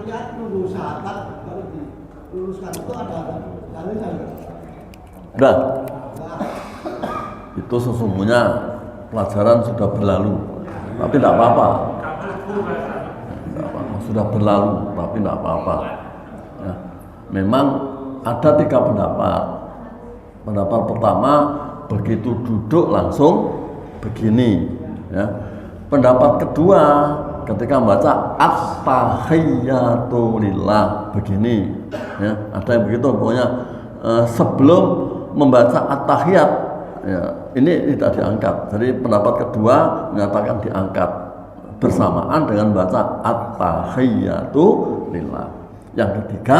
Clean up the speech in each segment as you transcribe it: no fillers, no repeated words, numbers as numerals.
maksudnya nunggu syahadat baru diluluskan itu ada dalilnya enggak? Udah. Itu sesungguhnya pelajaran sudah berlalu, tapi tidak apa-apa. Sudah berlalu, tapi tidak apa-apa. Ya. Memang ada 3 pendapat. Pendapat pertama, begitu duduk langsung begini. Ya. Pendapat kedua, ketika membaca at-tahiyyatu lillah begini. Ya. Ada yang begitu, pokoknya sebelum membaca at-tahiyyat, ya, ini tidak diangkat. Jadi pendapat kedua menyatakan diangkat bersamaan dengan baca at-tahiyyatu lillah. Yang ketiga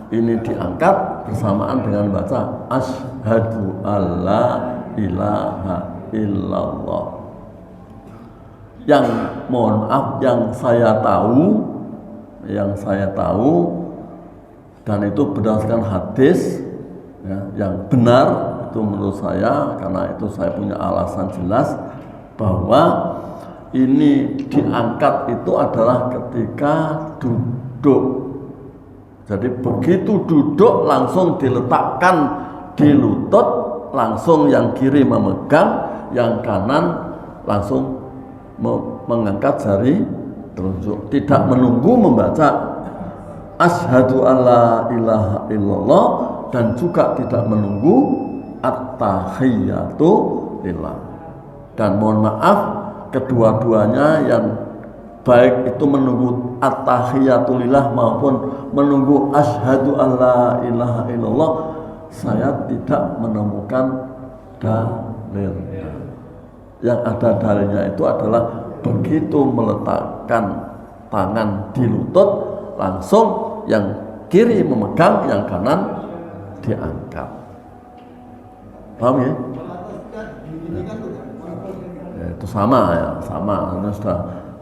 ini diangkat bersamaan dengan baca asyhadu alla ilaha illallah. Yang mohon maaf, yang saya tahu dan itu berdasarkan hadis, ya, yang benar itu menurut saya, karena itu saya punya alasan jelas bahwa ini diangkat itu adalah ketika duduk. Jadi begitu duduk langsung diletakkan di lutut, langsung yang kiri memegang, yang kanan langsung mengangkat jari telunjuk, tidak menunggu membaca asyhadu alla ilaha illallah dan juga tidak menunggu at-tahiyyatu lillah. Dan mohon maaf, kedua-duanya yang baik itu menunggu at-tahiyyatu lillah maupun menunggu asyhadu alla ilaha illallah, saya tidak menemukan dalil. Yang ada dalilnya itu adalah begitu meletakkan tangan di lutut, langsung yang kiri memegang, yang kanan diangkat. Paham ya? Ya itu sama ya, sama. Ini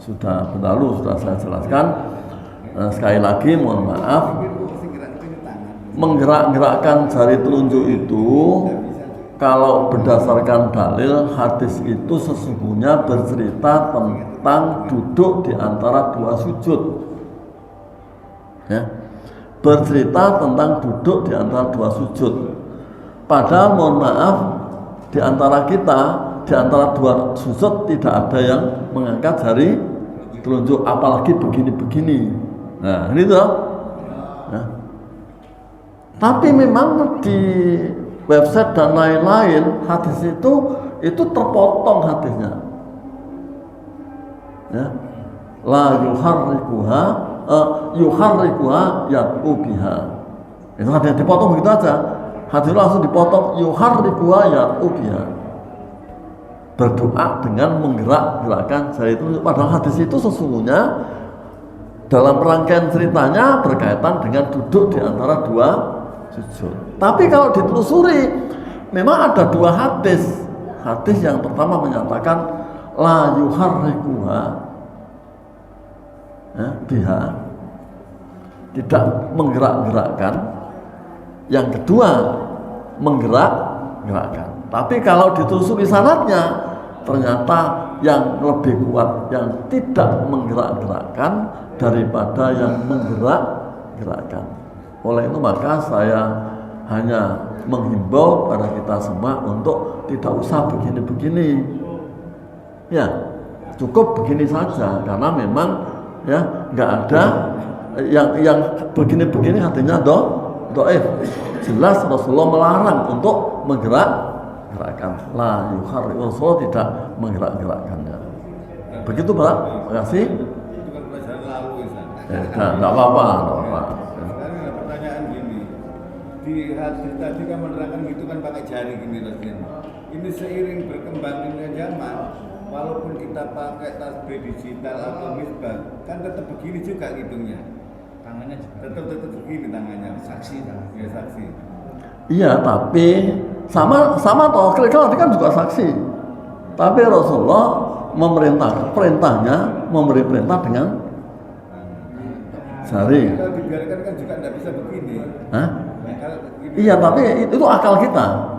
sudah berlalu, sudah saya jelaskan. Sekali lagi mohon maaf, menggerak-gerakkan jari telunjuk itu kalau berdasarkan dalil hadis itu sesungguhnya bercerita tentang duduk di antara 2 sujud. Ya. Bercerita tentang duduk di antara 2 sujud. Padahal mohon maaf, di antara kita, di antara 2 sujud tidak ada yang mengangkat jari telunjuk, apalagi begini-begini. Nah, ini tuh. Nah. Tapi memang di website dan lain-lain hadis itu terpotong hadisnya. Ya. La yuharrikuha yad'u biha. Itu hadis dipotong begitu aja. Hadis langsung dipotong yuharrikuha yad'u biha. Berdoa dengan menggerak-gerakkan jari itu. Padahal hadis itu sesungguhnya dalam rangkaian ceritanya berkaitan dengan duduk di antara 2 sujud. Tapi kalau ditelusuri, memang ada 2 hadis. Hadis yang pertama menyatakan la yuharrikuha, ya, biha, tidak menggerak-gerakkan. Yang kedua menggerak-gerakkan. Tapi kalau ditelusuri sanadnya, ternyata yang lebih kuat yang tidak menggerak-gerakkan daripada yang menggerak-gerakkan. Oleh itu maka saya hanya menghimbau pada kita semua untuk tidak usah begini-begini. Ya, cukup begini saja, karena memang ya nggak ada yang begini-begini artinya doif. Jelas Rasulullah melarang untuk menggerak-gerakkan. La yuharrik, Rasulullah tidak menggerak-gerakkannya. Begitu Pak, terima kasih. Itu kan pelajaran lalu ya. Nggak apa-apa. Di hadis tadi kan menerangkan gitu kan pakai jari gini Rasulullah. Ini seiring berkembangnya zaman, walaupun kita pakai tasbih digital atau misbah, kan tetap begini juga hitungnya. Tangannya tetap begini tangannya. Saksi kan? Ya saksi. Iya, tapi sama toh kira-kira kan juga saksi. Tapi Rasulullah perintahnya memberi perintah dengan jari. Kalau dibiarkan kan juga tidak bisa begini. Hah? Iya, tapi itu akal kita.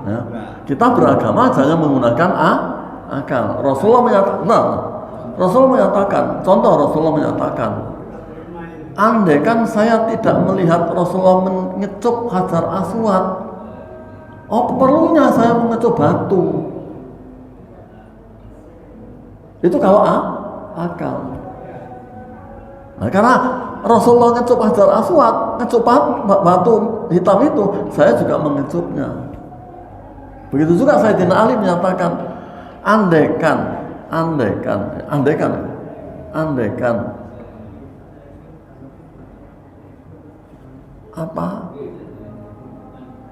Ya. Kita beragama jangan menggunakan akal. Rasulullah menyatakan, contoh Rasulullah menyatakan, andai kan saya tidak melihat Rasulullah mengecup Hajar Aswad, apa perlunya saya mengecup batu? Itu kalau akal. Nah, karena Rasulullah ngecup Hajar Aswad, ngecup batu hitam itu, saya juga mengecupnya. Begitu juga Sayyidina Ali menyatakan, andaikan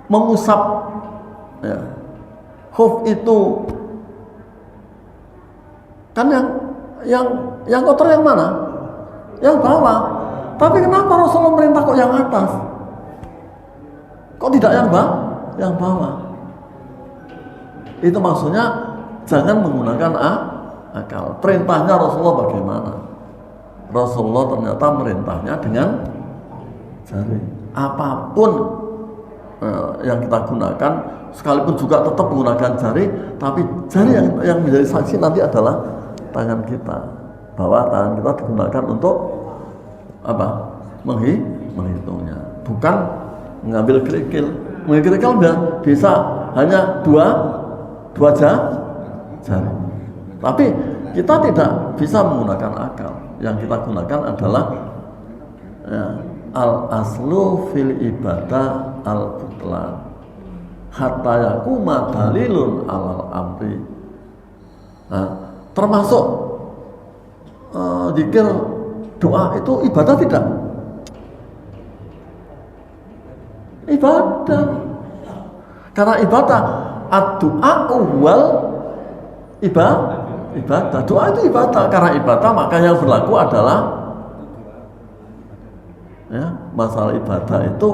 mengusap ya, khuf itu kan yang kotor yang mana? Yang bawah. Tapi kenapa Rasulullah merintah kok yang atas? Kok tidak yang bawah? Itu maksudnya jangan menggunakan akal. Perintahnya Rasulullah bagaimana? Rasulullah ternyata merintahnya dengan jari. Apapun yang kita gunakan, sekalipun juga tetap menggunakan jari, tapi jari yang menjadi saksi nanti adalah tangan kita. Bahwa tangan kita digunakan untuk apa? Menghitungnya, bukan mengambil kerikil. Mengambil kerikil bisa hanya dua jari. Tapi kita tidak bisa menggunakan akal. Yang kita gunakan adalah ya, al-aslu fil ibadah al-butlan hatta yakuma dalilun alal amri. Nah, termasuk zikir doa itu ibadah tidak? Ibadah. Karena ibadah ad-du'a wal ibadah. Doa itu ibadah. Karena ibadah maka yang berlaku adalah ya, masalah ibadah itu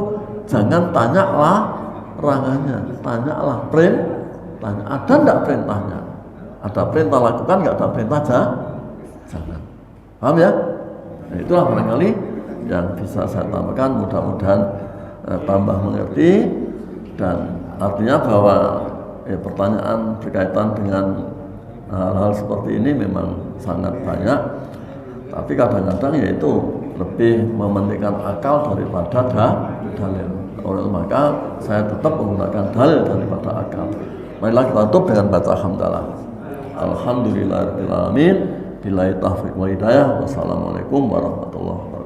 jangan tanyalah larangannya, tanyalah perintahnya. Ada enggak perintahnya? Ada perintah lakukan, enggak ada perintah jangan. Paham ya? Nah, itulah barangkali yang bisa saya tambahkan, mudah-mudahan tambah mengerti. Dan artinya bahwa pertanyaan berkaitan dengan hal-hal seperti ini memang sangat banyak, tapi kadang-kadang yaitu lebih mementingkan akal daripada dalil. Oleh maka saya tetap menggunakan dalil daripada akal. Marilah kita tutup dengan baca hamdalah. Alhamdulillahirabbil alamin. Billahi taufiq wal hidayah. Wassalamualaikum warahmatullahi wabarakatuh.